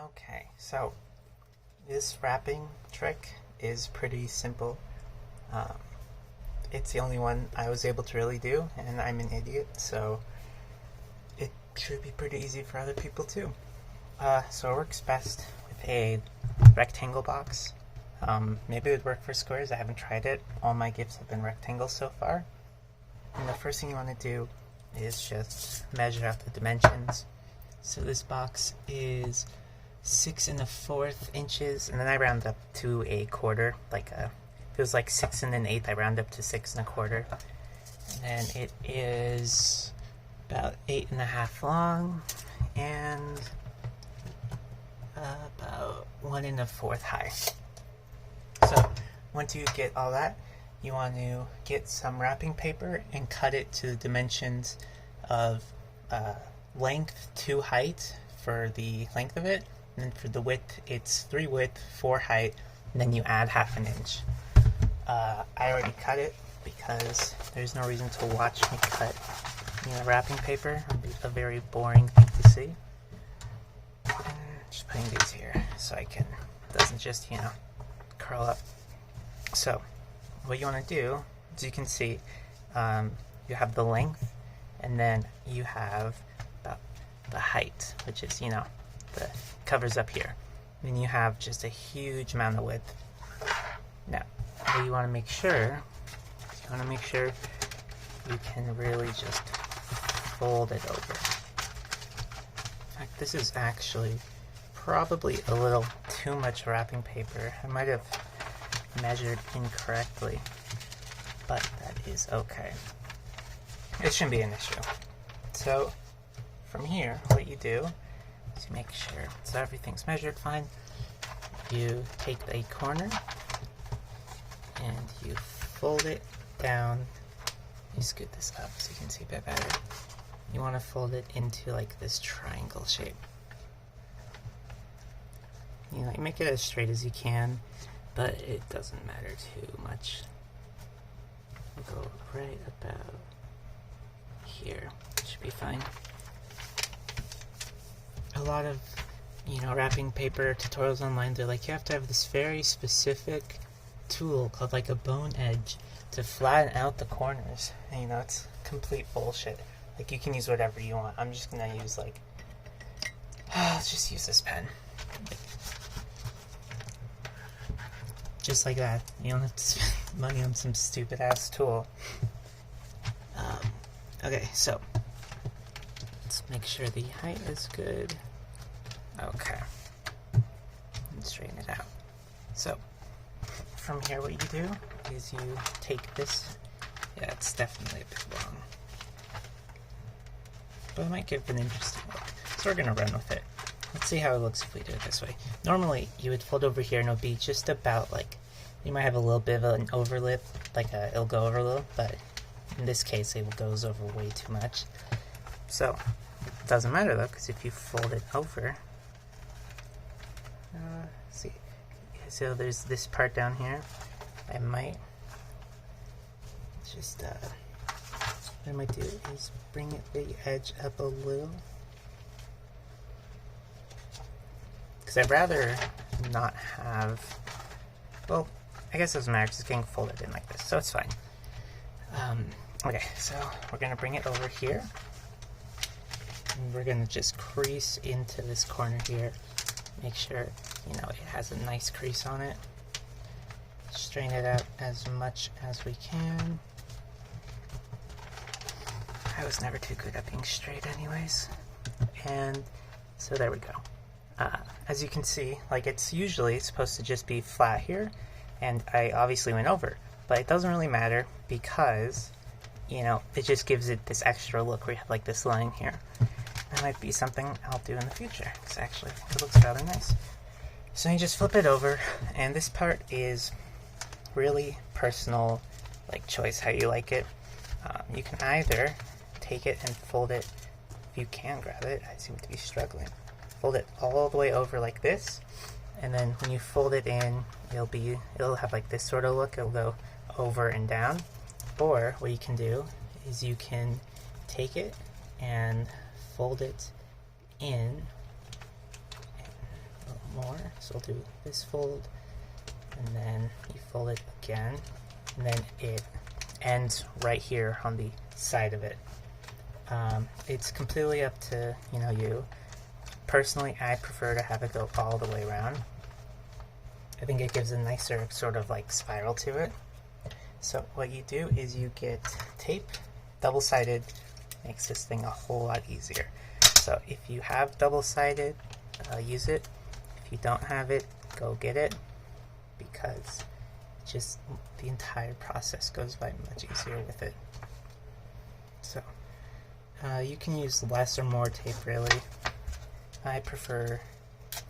Okay, so this wrapping trick is pretty simple. Um, it's the only one I was able to really do, and I'm an idiot, so it should be pretty easy for other people too. So it works best with a rectangle box. Maybe it would work for squares. I haven't tried it. All my gifts have been rectangles so far. And the first thing you want to do is just measure out the dimensions. So this box is 6 1/4 inches, and then I round up to a quarter. If it was like 6 1/8, I round up to 6 1/4. And then it is about 8 1/2 long and about 1 1/4 high. So once you get all that, you want to get some wrapping paper and cut it to the dimensions of length to height for the length of it, and then for the width it's 3 width, 4 height, and then you add 1/2 inch. I already cut it because there's no reason to watch me cut wrapping paper. It'll be a very boring thing to see. And just putting these here so it doesn't just curl up. So what you want to do, as you can see, you have the length, and then you have the height, which is the covers up here. Then you have just a huge amount of width. Now, what you want to make sure, you can really just fold it over. In fact, this is actually probably a little too much wrapping paper. I might have measured incorrectly, but that is okay. It shouldn't be an issue. So from here, what you do is you make sure so everything's measured fine. You take a corner and you fold it down. You scoot this up so you can see a bit better. You want to fold it into like this triangle shape. You make it as straight as you can, but it doesn't matter too much. We'll go right about here. Should be fine. A lot of wrapping paper tutorials online, they're like, you have to have this very specific tool called like a bone edge to flatten out the corners. And it's complete bullshit. Like, you can use whatever you want. I'm just gonna use let's just use this pen. Just like that. You don't have to spend money on some stupid ass tool. Okay, so let's make sure the height is good. Okay. And straighten it out. So from here, what you do is you take this. Yeah, it's definitely a bit long, but it might give an interesting look. So we're gonna run with it. Let's see how it looks if we do it this way. Normally, you would fold over here and it'll be just about you might have a little bit of an overlip, it'll go over a little, but in this case, it goes over way too much. So it doesn't matter though, because if you fold it over, see, so there's this part down here. I might just what I might do is bring the edge up a little, because I'd rather not have, well, I guess it doesn't matter because it's getting folded in like this, so it's fine. Okay, so we're going to bring it over here, and we're going to just crease into this corner here. Make sure, it has a nice crease on it. Straighten it out as much as we can. I was never too good at being straight anyways. And so there we go. As you can see, it's usually supposed to just be flat here, and I obviously went over, but it doesn't really matter because, it just gives it this extra look where you have this line here. That might be something I'll do in the future, because actually I think it looks rather nice. So you just flip it over, and this part is really personal, choice how you like it. You can either take it and fold it, if you can grab it, I seem to be struggling. Fold it all the way over like this, and then when you fold it in, it'll have this sort of look. It'll go over and down. Or what you can do is you can take it and fold it in more. So we'll do this fold, and then you fold it again, and then it ends right here on the side of it. It's completely up to you. Personally, I prefer to have it go all the way around. I think it gives a nicer sort of like spiral to it. So what you do is you get tape, double-sided, makes this thing a whole lot easier. So if you have double-sided, use it. If you don't have it, go get it, because just the entire process goes by much easier with it. So you can use less or more tape, really. I prefer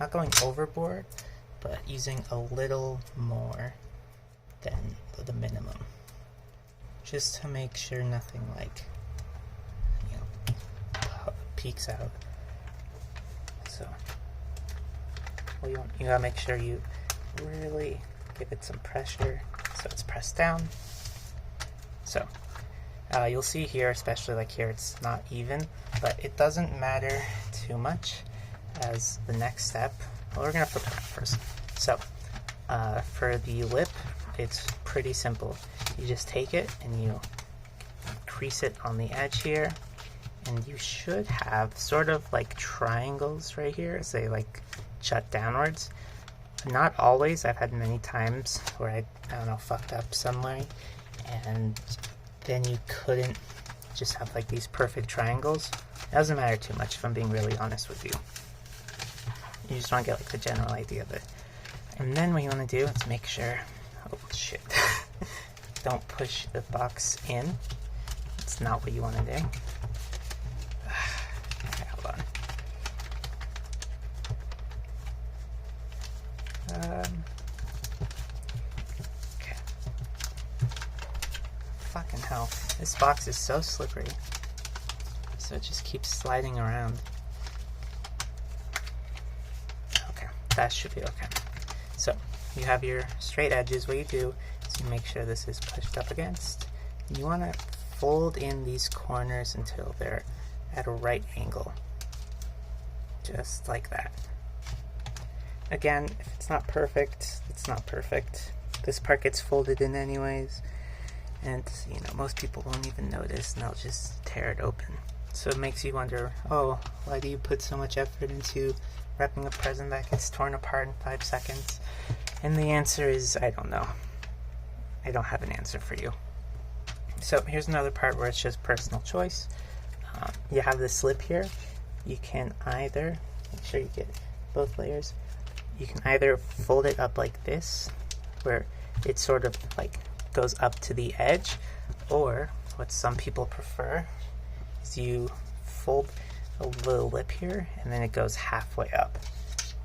not going overboard, but using a little more than the minimum, just to make sure nothing like peeks out. So you gotta make sure you really give it some pressure so it's pressed down. So you'll see here, especially like here, it's not even, but it doesn't matter too much as the next step. Well, we're gonna flip it first. So for the lip, it's pretty simple. You just take it and you crease it on the edge here, and you should have sort of like triangles right here as they like jut downwards. Not always. I've had many times where I don't know, fucked up some way, and then you couldn't just have like these perfect triangles. It doesn't matter too much if I'm being really honest with you. You just want to get like the general idea of it. And then what you want to do is make sure, oh shit, don't push the box in. It's not what you want to do. Okay, hold on. Okay. Fucking hell. This box is so slippery. So it just keeps sliding around. Okay, that should be okay. So you have your straight edges. What you do is you make sure this is pushed up against. You want to fold in these corners until they're at a right angle. Just like that. Again, if it's not perfect, it's not perfect. This part gets folded in anyways, and most people won't even notice, and they'll just tear it open. So it makes you wonder, oh, why do you put so much effort into wrapping a present that gets torn apart in 5 seconds? And the answer is, I don't know. I don't have an answer for you. So here's another part where it's just personal choice. You have this slip here. You can either, make sure you get both layers, you can either fold it up like this, where it sort of like goes up to the edge, or what some people prefer is you fold a little lip here and then it goes halfway up.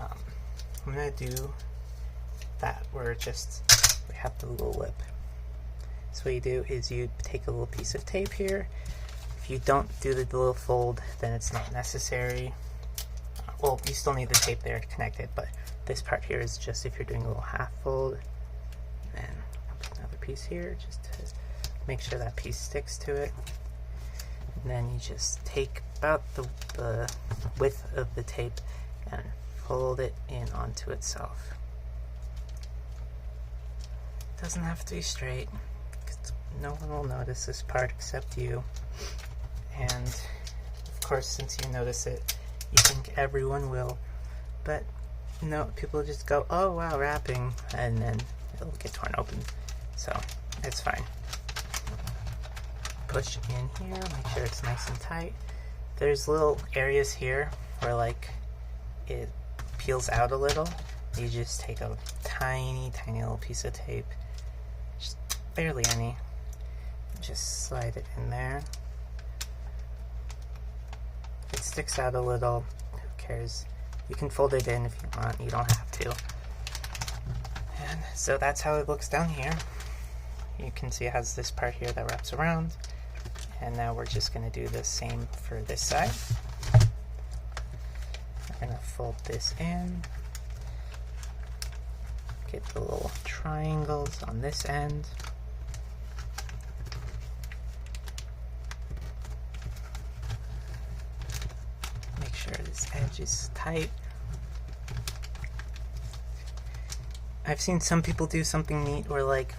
I'm gonna do that where we have the little lip. So what you do is you take a little piece of tape here. If you don't do the little fold, then it's not necessary. Well, you still need the tape there to connect it, but this part here is just if you're doing a little half fold. And I'll put another piece here just to make sure that piece sticks to it. And then you just take about the width of the tape and fold it in onto itself. It doesn't have to be straight, because no one will notice this part except you. And of course, since you notice it, you think everyone will. But no, people just go, oh wow, wrapping, and then it'll get torn open. So it's fine. Push in here, make sure it's nice and tight. There's little areas here where like it peels out a little. You just take a tiny little piece of tape, just barely any, just slide it in there. If it sticks out a little, who cares? You can fold it in if you want, you don't have to. And so that's how it looks down here. You can see it has this part here that wraps around. And now we're just going to do the same for this side. We're going to fold this in. Get the little triangles on this end. Make sure this edge is tight. I've seen some people do something neat where like,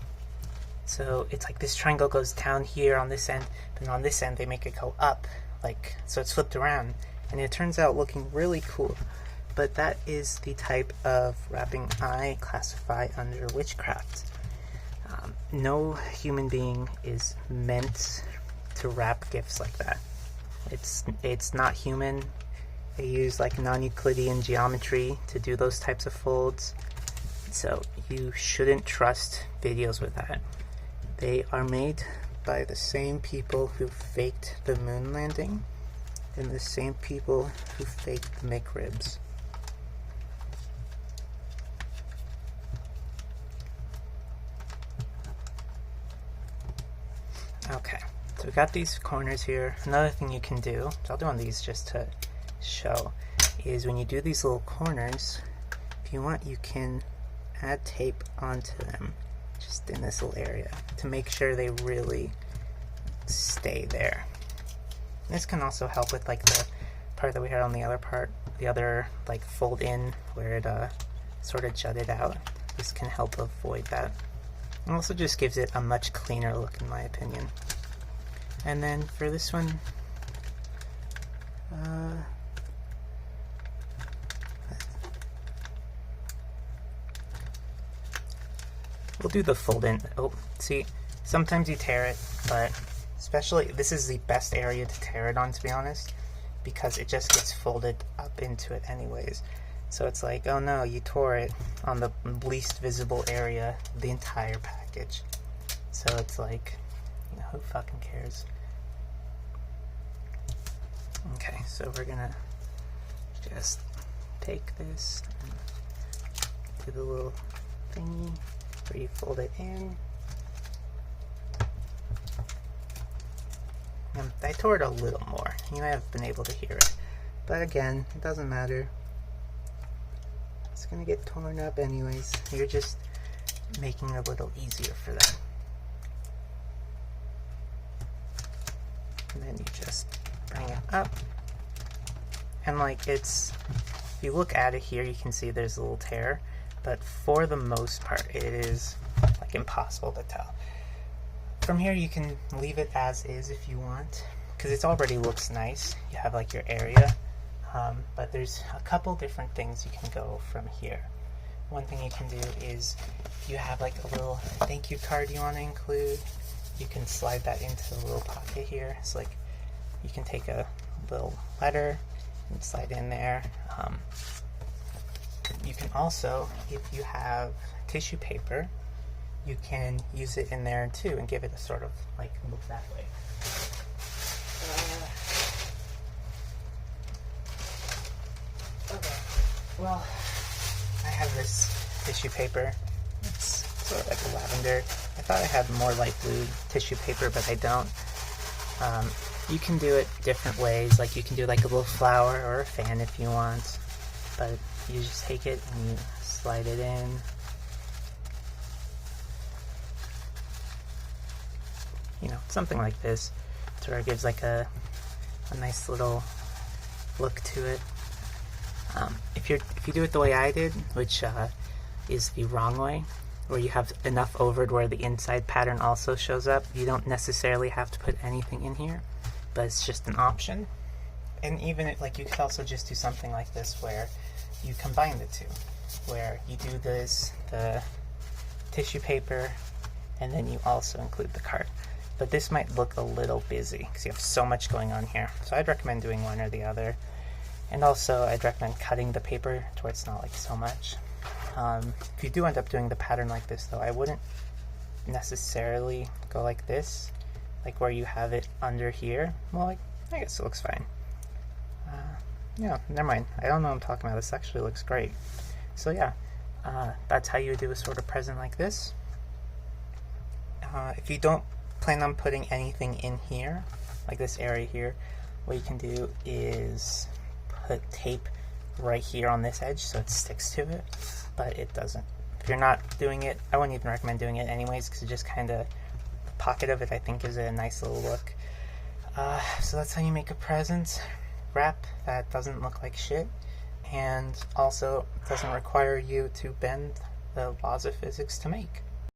so it's like this triangle goes down here on this end, then on this end they make it go up, like, so it's flipped around, and it turns out looking really cool. But that is the type of wrapping I classify under witchcraft. No human being is meant to wrap gifts like that. It's not human. They use like non-Euclidean geometry to do those types of folds. So you shouldn't trust videos with that. They are made by the same people who faked the moon landing and the same people who faked the McRibs. Okay, so we got these corners here. Another thing you can do, so I'll do on these just to show, is when you do these little corners, if you want, you can add tape onto them just in this little area to make sure they really stay there. This can also help with like the part that we had on the other part, the other like fold in where it sort of jutted out. This can help avoid that. It also just gives it a much cleaner look in my opinion. And then for this one, we'll do the fold in. Oh, see, sometimes you tear it, but especially this is the best area to tear it on, to be honest, because it just gets folded up into it anyways. So it's like, oh no, you tore it on the least visible area of the entire package. So it's like, you know, who fucking cares? Okay, so we're gonna just take this and do the little thingy where you fold it in. And I tore it a little more. You may have been able to hear it. But again, it doesn't matter. It's gonna get torn up anyways. You're just making it a little easier for them. And then you just bring it up. And like it's, if you look at it here, you can see there's a little tear. But for the most part, it is like impossible to tell. From here, you can leave it as is if you want, because it already looks nice. You have like your area. But there's a couple different things you can go from here. One thing you can do is if you have like a little thank you card you want to include, you can slide that into the little pocket here. It's like you can take a little letter and slide in there. You can also, if you have tissue paper, you can use it in there too and give it a sort of like look that way. Okay, well, I have this tissue paper. It's sort of like a lavender. I thought I had more light blue tissue paper, but I don't. You can do it different ways. Like you can do like a little flower or a fan if you want, but you just take it and you slide it in. You know, something like this, to where it gives like a nice little look to it. If you do it the way I did, which is the wrong way, where you have enough over it where the inside pattern also shows up, you don't necessarily have to put anything in here, but it's just an option. And even like you could also just do something like this where you combine the two, where you do this, the tissue paper, and then you also include the card. But this might look a little busy because you have so much going on here. So I'd recommend doing one or the other. And also I'd recommend cutting the paper to where it's not like so much. If you do end up doing the pattern like this though, I wouldn't necessarily go like this, like where you have it under here. Well, like, I guess it looks fine. Yeah, never mind. I don't know what I'm talking about. This actually looks great. So yeah, that's how you do a sort of present like this. If you don't plan on putting anything in here, like this area here, what you can do is put tape right here on this edge so it sticks to it, but it doesn't. If you're not doing it, I wouldn't even recommend doing it anyways, because it just kind of, the pocket of it I think gives it a nice little look. So that's how you make a present wrap that doesn't look like shit, and also doesn't require you to bend the laws of physics to make.